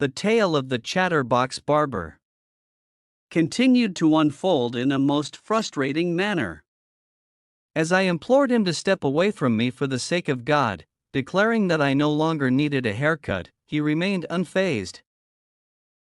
the tale of the chatterbox barber continued to unfold in a most frustrating manner. As I implored him to step away from me for the sake of God, declaring that I no longer needed a haircut, he remained unfazed.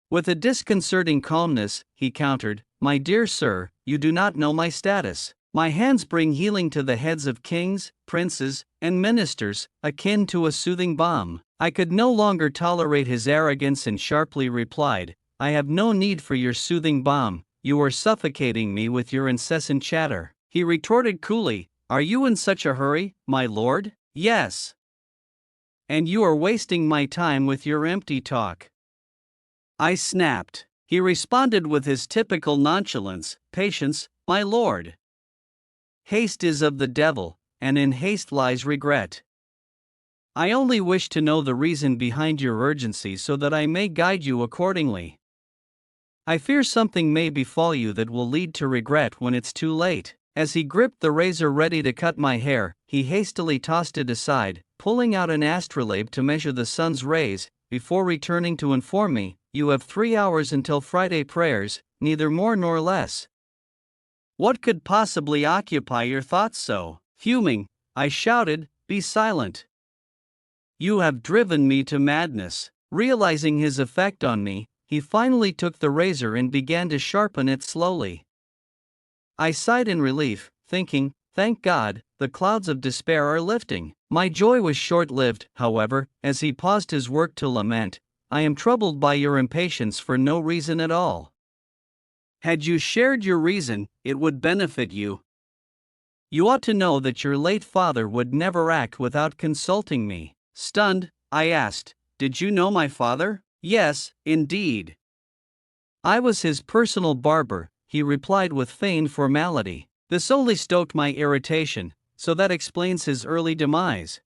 With a disconcerting calmness, he countered, "My dear sir, you do not know my status. My hands bring healing to the heads of kings, princes, and ministers, akin to a soothing balm." I could no longer tolerate his arrogance and sharply replied, "I have no need for your soothing balm, you are suffocating me with your incessant chatter." He retorted coolly, "Are you in such a hurry, my lord?" "Yes. And you are wasting my time with your empty talk," I snapped. He responded with his typical nonchalance, "Patience, my lord. Haste is of the devil, and in haste lies regret. I only wish to know the reason behind your urgency so that I may guide you accordingly. I fear something may befall you that will lead to regret when it's too late." As he gripped the razor ready to cut my hair, he hastily tossed it aside, pulling out an astrolabe to measure the sun's rays, before returning to inform me, "You have 3 hours until Friday prayers, neither more nor less. What could possibly occupy your thoughts so?" Fuming, I shouted, "Be silent. You have driven me to madness." Realizing his effect on me, he finally took the razor and began to sharpen it slowly. I sighed in relief, thinking, "Thank God, the clouds of despair are lifting." My joy was short-lived, however, as he paused his work to lament, "I am troubled by your impatience for no reason at all. Had you shared your reason, it would benefit you. You ought to know that your late father would never act without consulting me." Stunned, I asked, "Did you know my father?" "Yes, indeed. I was his personal barber," he replied with feigned formality. This only stoked my irritation, "So that explains his early demise.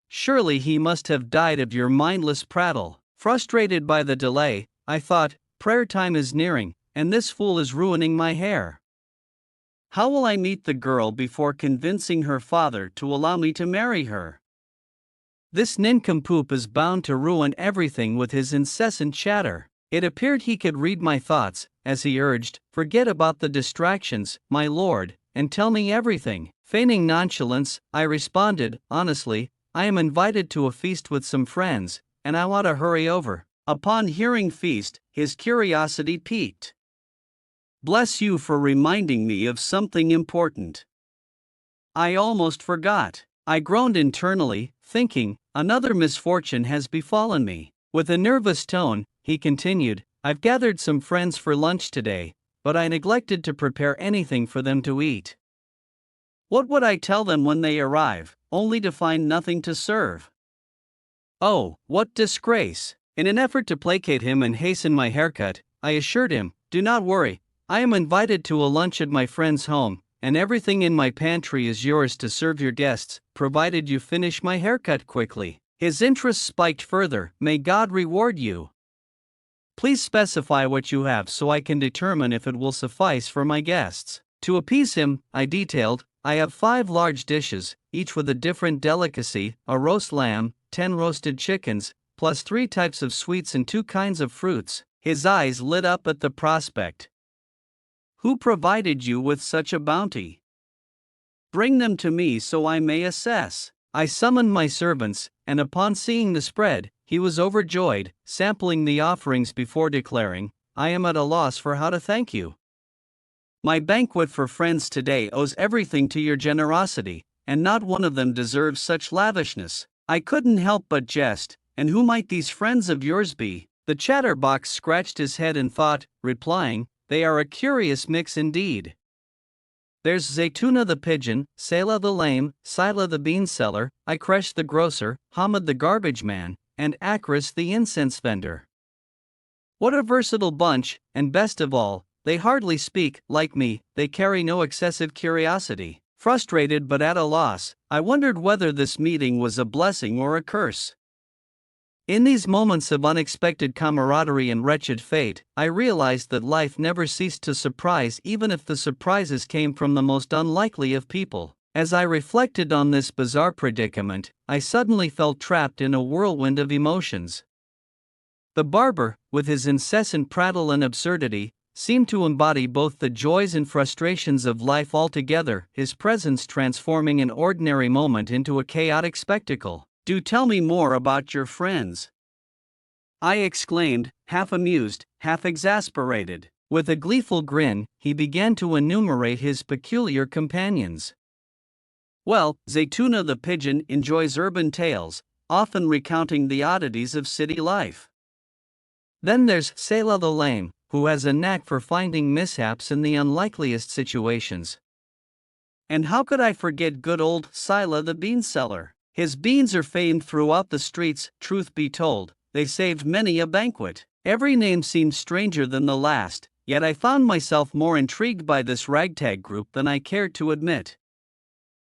Surely he must have died of your mindless prattle." Frustrated by the delay, I thought, prayer time is nearing, and this fool is ruining my hair. How will I meet the girl before convincing her father to allow me to marry her? This nincompoop is bound to ruin everything with his incessant chatter. It appeared he could read my thoughts, as he urged, "Forget about the distractions, my lord, and tell me everything." Feigning nonchalance, I responded, honestly, "I am invited to a feast with some friends, and I want to hurry over." Upon hearing feast, his curiosity piqued. "Bless you for reminding me of something important. I almost forgot." I groaned internally, thinking, another misfortune has befallen me. With a nervous tone, he continued, "I've gathered some friends for lunch today, but I neglected to prepare anything for them to eat. What would I tell them when they arrive, only to find nothing to serve? Oh, what disgrace!" In an effort to placate him and hasten my haircut, I assured him, "Do not worry, I am invited to a lunch at my friend's home, and everything in my pantry is yours to serve your guests, provided you finish my haircut quickly." His interest spiked further. "May God reward you. Please specify what you have so I can determine if it will suffice for my guests." To appease him, I detailed, "I have 5 large dishes, each with a different delicacy, a roast lamb, 10 roasted chickens, plus 3 types of sweets and 2 kinds of fruits." His eyes lit up at the prospect. "Who provided you with such a bounty? Bring them to me so I may assess." I summoned my servants, and upon seeing the spread, he was overjoyed, sampling the offerings before declaring, "I am at a loss for how to thank you. My banquet for friends today owes everything to your generosity, and not one of them deserves such lavishness." I couldn't help but jest, "And who might these friends of yours be?" The chatterbox scratched his head in thought, replying, "They are a curious mix indeed. There's Zaytuna the pigeon, Selah the lame, Sila the bean seller, Ikresh the grocer, Hamid the garbage man, and Akris the incense vendor. What a versatile bunch, and best of all, they hardly speak, like me, they carry no excessive curiosity." Frustrated but at a loss, I wondered whether this meeting was a blessing or a curse. In these moments of unexpected camaraderie and wretched fate, I realized that life never ceased to surprise even if the surprises came from the most unlikely of people. As I reflected on this bizarre predicament, I suddenly felt trapped in a whirlwind of emotions. The barber, with his incessant prattle and absurdity, seemed to embody both the joys and frustrations of life altogether, his presence transforming an ordinary moment into a chaotic spectacle. "Do tell me more about your friends," I exclaimed, half amused, half exasperated. With a gleeful grin, he began to enumerate his peculiar companions. "Well, Zaytuna the pigeon enjoys urban tales, often recounting the oddities of city life. Then there's Selah the lame, who has a knack for finding mishaps in the unlikeliest situations. And how could I forget good old Sila the bean seller? His beans are famed throughout the streets, truth be told, they saved many a banquet." Every name seemed stranger than the last, yet I found myself more intrigued by this ragtag group than I cared to admit.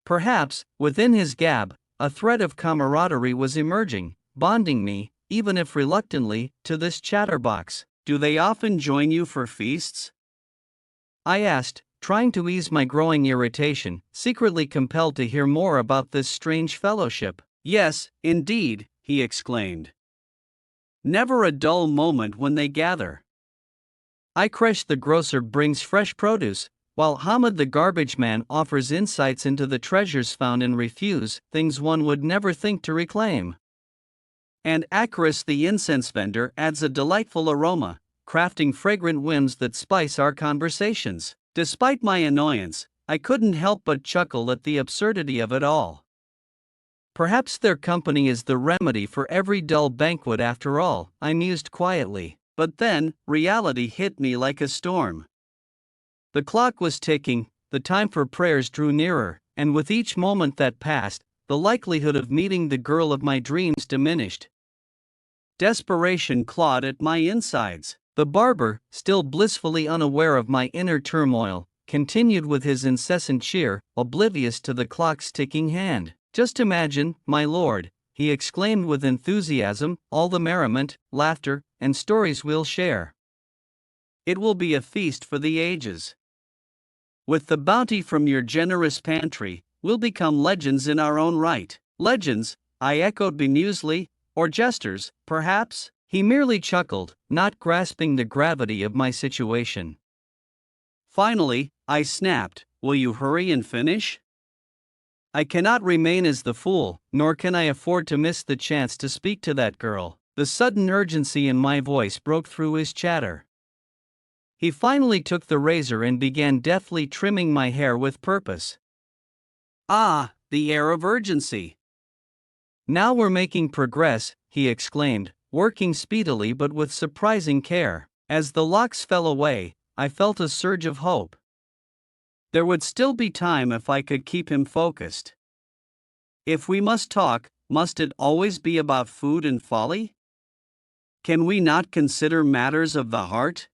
Perhaps, within his gab, a thread of camaraderie was emerging, bonding me, even if reluctantly, to this chatterbox. "Do they often join you for feasts?" I asked, trying to ease my growing irritation, secretly compelled to hear more about this strange fellowship. "Yes, indeed," he exclaimed. "Never a dull moment when they gather. Ikresh the grocer brings fresh produce, while Hamid the garbage man offers insights into the treasures found in refuse, things one would never think to reclaim. And Akris the incense vendor adds a delightful aroma, crafting fragrant whims that spice our conversations." Despite my annoyance, I couldn't help but chuckle at the absurdity of it all. Perhaps their company is the remedy for every dull banquet after all, I mused quietly. But then, reality hit me like a storm. The clock was ticking, the time for prayers drew nearer, and with each moment that passed, the likelihood of meeting the girl of my dreams diminished. Desperation clawed at my insides. The barber, still blissfully unaware of my inner turmoil, continued with his incessant cheer, oblivious to the clock's ticking hand. "Just imagine, my lord," he exclaimed with enthusiasm, "all the merriment, laughter, and stories we'll share. It will be a feast for the ages. With the bounty from your generous pantry, we'll become legends in our own right." "Legends," I echoed bemusedly, "or jesters, perhaps?" He merely chuckled, not grasping the gravity of my situation. Finally, I snapped, "Will you hurry and finish? I cannot remain as the fool, nor can I afford to miss the chance to speak to that girl." The sudden urgency in my voice broke through his chatter. He finally took the razor and began deftly trimming my hair with purpose. "Ah, the air of urgency. Now we're making progress," he exclaimed, working speedily but with surprising care. As the locks fell away, I felt a surge of hope. There would still be time if I could keep him focused. If we must talk, must it always be about food and folly? Can we not consider matters of the heart?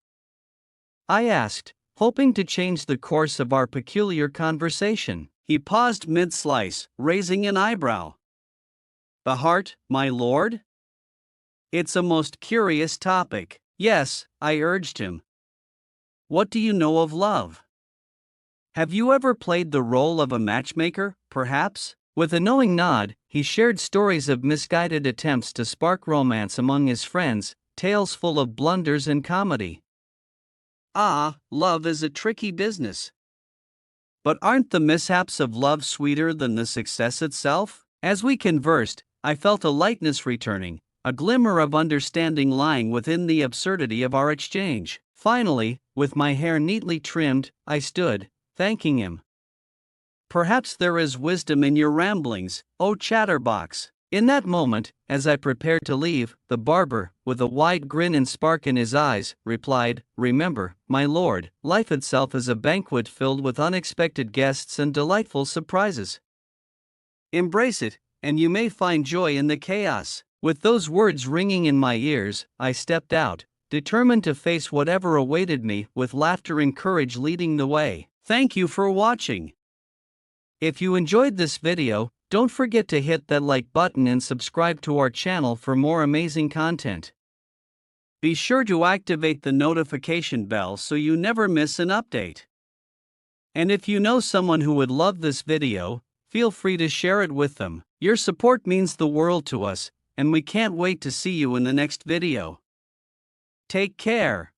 I asked, hoping to change the course of our peculiar conversation. He paused mid-slice, raising an eyebrow. "The heart, my lord? It's a most curious topic." "Yes," I urged him. "What do you know of love? Have you ever played the role of a matchmaker, perhaps?" With a knowing nod, he shared stories of misguided attempts to spark romance among his friends, tales full of blunders and comedy. "Ah, love is a tricky business. But aren't the mishaps of love sweeter than the success itself?" As we conversed, I felt a lightness returning, a glimmer of understanding lying within the absurdity of our exchange. Finally, with my hair neatly trimmed, I stood, thanking him. "Perhaps there is wisdom in your ramblings, O chatterbox." In that moment, as I prepared to leave, the barber, with a wide grin and spark in his eyes, replied, "Remember, my lord, life itself is a banquet filled with unexpected guests and delightful surprises. Embrace it, and you may find joy in the chaos." With those words ringing in my ears, I stepped out, determined to face whatever awaited me, with laughter and courage leading the way. Thank you for watching. If you enjoyed this video, don't forget to hit that like button and subscribe to our channel for more amazing content. Be sure to activate the notification bell so you never miss an update. And if you know someone who would love this video, feel free to share it with them. Your support means the world to us, and we can't wait to see you in the next video. Take care.